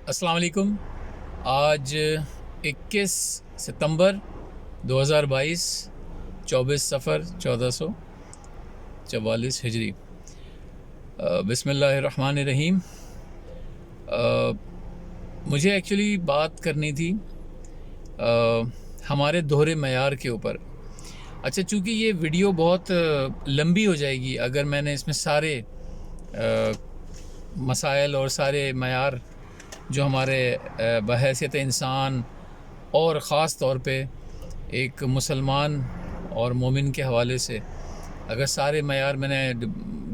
अस्सलाम वालेकुम। आज 21 सितंबर 2022, 24 सफ़र 1444 हिजरी। बिस्मिल्लाहिर्रहमानिर्रहीम। मुझे एक्चुअली बात करनी थी हमारे दोहरे मयार के ऊपर। अच्छा, चूँकि ये वीडियो बहुत लंबी हो जाएगी अगर मैंने इसमें सारे मसाइल और सारे मयार जो हमारे बहैसियत इंसान और ख़ास तौर पे एक मुसलमान और मोमिन के हवाले से अगर सारे मयार मैंने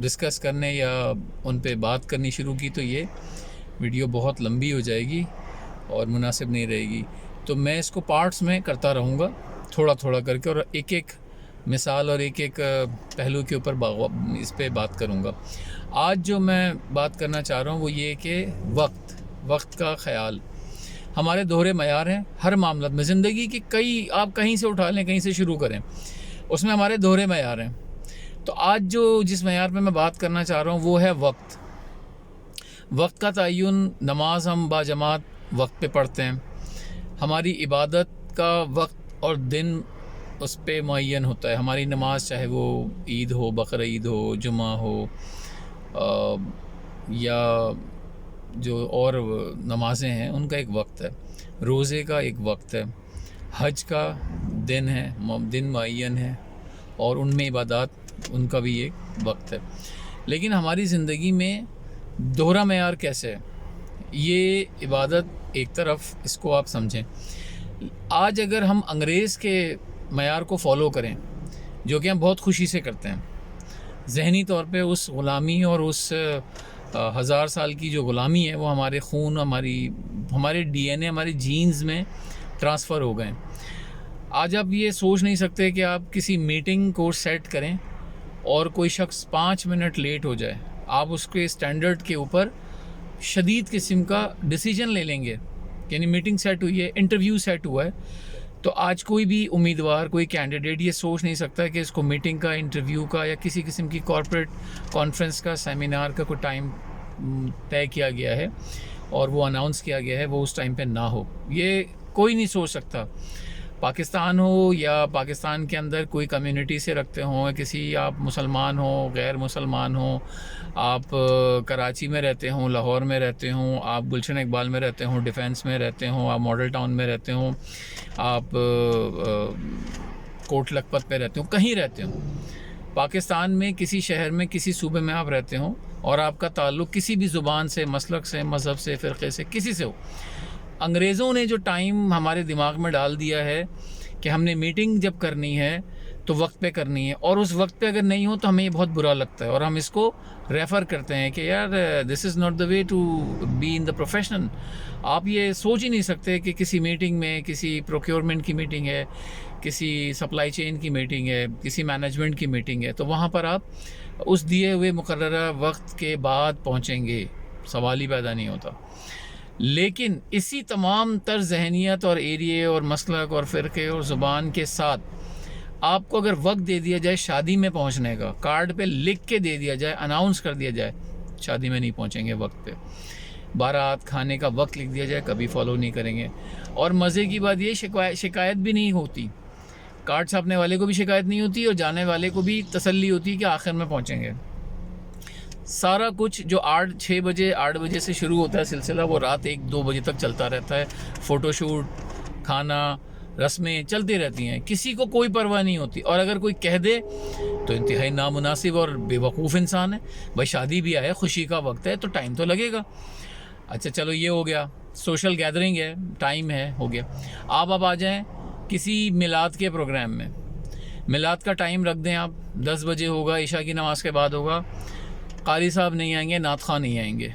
डिस्कस करने या उन पे बात करनी शुरू की तो ये वीडियो बहुत लंबी हो जाएगी और मुनासिब नहीं रहेगी। तो मैं इसको पार्ट्स में करता रहूँगा, थोड़ा थोड़ा करके, और एक एक मिसाल और एक एक पहलू के ऊपर इस पे बात करूँगा। आज जो मैं बात करना चाह रहा हूँ वो ये कि वक्त का ख़याल हमारे दोहरे मयार हैं। हर मामला में ज़िंदगी की आप कहीं से उठा लें, कहीं से शुरू करें, उसमें हमारे दोहरे मयार हैं। तो आज जिस मयार पे मैं बात करना चाह रहा हूँ वो है वक्त का तयन। नमाज हम बाजमात वक्त पे पढ़ते हैं, हमारी इबादत का वक्त और दिन उस पे मुअय्यन होता है। हमारी नमाज चाहे वो ईद हो, बकर ईद हो, जुमा हो, या जो और नमाज़ें हैं उनका एक वक्त है, रोज़े का एक वक्त है, हज का दिन मुअय्यन है, और उनमें इबादत उनका भी एक वक्त है। लेकिन हमारी ज़िंदगी में दोहरा मयार कैसे है? ये इबादत एक तरफ, इसको आप समझें। आज अगर हम अंग्रेज़ के मयार को फ़ॉलो करें, जो कि हम बहुत खुशी से करते हैं, ज़हनी तौर पे उस ग़ुलामी और उस 1000 साल की जो ग़ुलामी है वो हमारे खून, हमारे DNA, हमारे जीन्स में ट्रांसफ़र हो गए। आज आप ये सोच नहीं सकते कि आप किसी मीटिंग को सेट करें और कोई शख्स 5 मिनट लेट हो जाए, आप उसके स्टैंडर्ड के ऊपर शदीद किस्म का डिसीजन ले लेंगे। यानी मीटिंग सेट हुई है, इंटरव्यू सेट हुआ है, तो आज कोई भी उम्मीदवार, कोई कैंडिडेट ये सोच नहीं सकता कि इसको मीटिंग का, इंटरव्यू का या किसी किस्म की कॉर्पोरेट कॉन्फ्रेंस का, सेमिनार का कोई टाइम तय किया गया है और वो अनाउंस किया गया है, वो उस टाइम पे ना हो। ये कोई नहीं सोच सकता। पाकिस्तान हो या पाकिस्तान के अंदर कोई कम्युनिटी से रखते हों, आप मुसलमान हो, गैर मुसलमान हो, आप कराची में रहते हों, लाहौर में रहते हों, आप गुलशन इकबाल में रहते हों, डिफेंस में रहते हों, आप मॉडल टाउन में रहते हों, आप कोट लखपत पे रहते हो, कहीं रहते हो, पाकिस्तान में किसी शहर में, किसी सूबे में आप रहते हो और आपका ताल्लुक़ किसी भी ज़ुबान से, मसलक से, मज़हब से, फ़िरक़े से, किसी से हो, अंग्रेज़ों ने जो टाइम हमारे दिमाग में डाल दिया है कि हमने मीटिंग जब करनी है तो वक्त पे करनी है, और उस वक्त पे अगर नहीं हो तो हमें ये बहुत बुरा लगता है और हम इसको रेफ़र करते हैं कि यार this is not the way to be in the profession. आप ये सोच ही नहीं सकते कि किसी मीटिंग में, किसी प्रोक्योरमेंट की मीटिंग है, किसी सप्लाई चेन की मीटिंग है, किसी मैनेजमेंट की मीटिंग है, तो वहाँ पर आप उस दिए हुए मुकर्ररा वक्त के बाद पहुँचेंगे, सवाल ही पैदा नहीं होता। लेकिन इसी तमाम तर जहनियत और एरिए और मसलक और फ़िरक़े और ज़ुबान के साथ आपको अगर वक्त दे दिया जाए शादी में पहुंचने का, कार्ड पे लिख के दे दिया जाए, अनाउंस कर दिया जाए, शादी में नहीं पहुंचेंगे वक्त पे। बारात खाने का वक्त लिख दिया जाए, कभी फॉलो नहीं करेंगे। और मज़े की बात ये, शिकायत भी नहीं होती, कार्ड छापने वाले को भी शिकायत नहीं होती और जाने वाले को भी तसल्ली होती कि आखिर में पहुँचेंगे। सारा कुछ जो 8 बजे से शुरू होता है सिलसिला, वो रात 1-2 बजे तक चलता रहता है। फ़ोटोशूट, खाना, रस्में चलती रहती हैं, किसी को कोई परवाह नहीं होती। और अगर कोई कह दे तो इंतहाई नामुनासिब और बेवकूफ़ इंसान है। भाई शादी भी है, खुशी का वक्त है, तो टाइम तो लगेगा। अच्छा चलो, ये हो गया, सोशल गैदरिंग है, टाइम है, हो गया। अब आ जाएँ किसी मिलाद के प्रोग्राम में। मिलाद का टाइम रख दें आप, 10 बजे होगा, इशा की नमाज़ के बाद होगा। कारी साहब नहीं आएंगे, नात ख़ान नहीं आएंगे,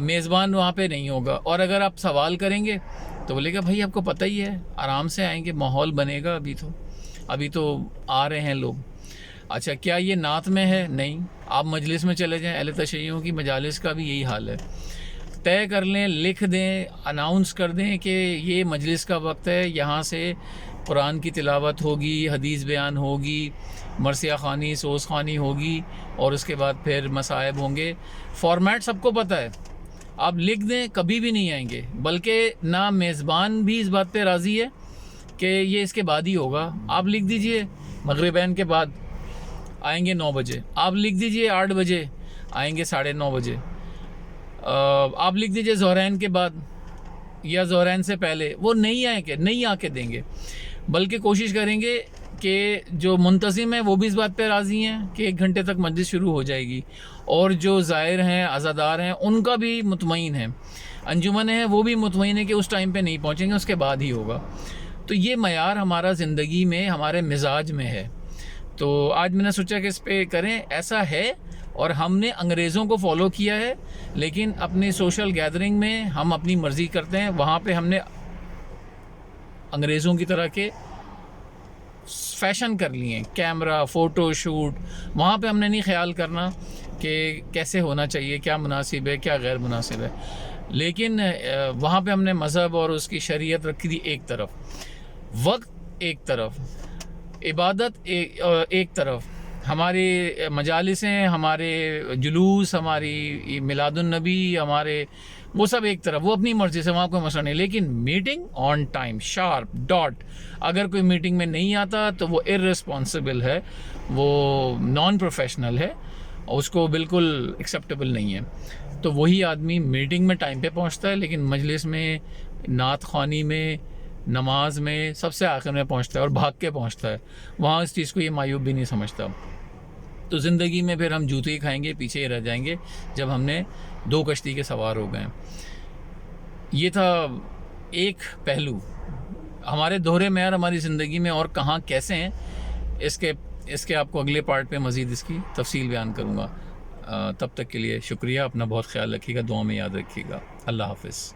मेज़बान वहाँ पे नहीं होगा, और अगर आप सवाल करेंगे तो बोलेगा भाई आपको पता ही है, आराम से आएंगे, माहौल बनेगा, अभी तो आ रहे हैं लोग। अच्छा, क्या ये नात में है? नहीं। आप मजलिस में चले जाएं, अहले तशय्युओं की मजालिस का भी यही हाल है। तय कर लें, लिख दें, अनाउंस कर दें कि ये मजलिस का वक्त है, यहाँ से कुरान की तिलावत होगी, हदीस बयान होगी, मरसिया ख़ानी, सोस ख़ानी होगी, और उसके बाद फिर मसाइब होंगे। फॉर्मेट सबको पता है। آپ لکھ دیں کبھی بھی نہیں آئیں گے، بلکہ نہ میزبان بھی اس بات پہ راضی ہے کہ یہ اس کے بعد ہی ہوگا. آپ لکھ دیجئے مغربین کے بعد آئیں گے 9 بجے، آپ لکھ دیجئے 8 بجے آئیں گے 9:30 بجے، آپ لکھ دیجئے ظہرین کے بعد یا ظہرین سے پہلے، وہ نہیں آ کے دیں گے. بلکہ کوشش کریں گے کہ جو منتظم ہیں وہ بھی اس بات پہ راضی ہیں کہ 1 گھنٹے تک مجلس شروع ہو جائے گی، اور جو زائر ہیں عزادار ہیں ان کا بھی مطمئن ہے، انجمن ہیں وہ بھی مطمئن ہے کہ اس ٹائم پہ نہیں پہنچیں گے، اس کے بعد ہی ہوگا. تو یہ معیار ہمارا زندگی میں ہمارے مزاج میں ہے. تو آج میں نے سوچا کہ اس پہ کریں. ایسا ہے، اور ہم نے انگریزوں کو فالو کیا ہے، لیکن اپنی سوشل گیدرنگ میں ہم اپنی مرضی کرتے ہیں. وہاں پہ ہم نے انگریزوں کی طرح کے فیشن کر لیے ہیں، کیمرہ، فوٹو شوٹ. وہاں پہ ہم نے نہیں خیال کرنا کہ کیسے ہونا چاہیے، کیا مناسب ہے، کیا غیر مناسب ہے. لیکن وہاں پہ ہم نے مذہب اور اس کی شریعت رکھی تھی ایک طرف، وقت ایک طرف، عبادت ایک طرف، ہمارے مجالسیں، ہمارے جلوس، ہماری میلاد النبی، ہمارے وہ سب ایک طرف، وہ اپنی مرضی سے، وہاں کوئی مسئلہ نہیں. لیکن meeting on time, sharp dot. اگر کوئی میٹنگ میں نہیں آتا تو وہ ارریسپانسبل ہے، وہ نان پروفیشنل ہے، اور اس کو بالکل ایکسیپٹیبل نہیں ہے. تو وہی آدمی میٹنگ میں ٹائم پہ پہنچتا ہے، لیکن مجلس میں، نعت خوانی میں، نماز میں سب سے آخر میں پہنچتا ہے، اور بھاگ کے پہنچتا ہے. وہاں اس چیز کو یہ معیوب بھی نہیں سمجھتا. تو زندگی میں پھر ہم جوتے ہی کھائیں گے، پیچھے ہی رہ جائیں گے جب ہم نے 2 کشتی کے سوار ہو گئے. یہ تھا ایک پہلو. ہمارے دوہرے معیار ہماری زندگی میں اور کہاں کیسے ہیں، اس کے آپ کو اگلے پارٹ پہ مزید اس کی تفصیل بیان کروں گا. تب تک کے لیے شکریہ. اپنا بہت خیال رکھیے گا، دعا میں یاد رکھیے گا. اللہ حافظ.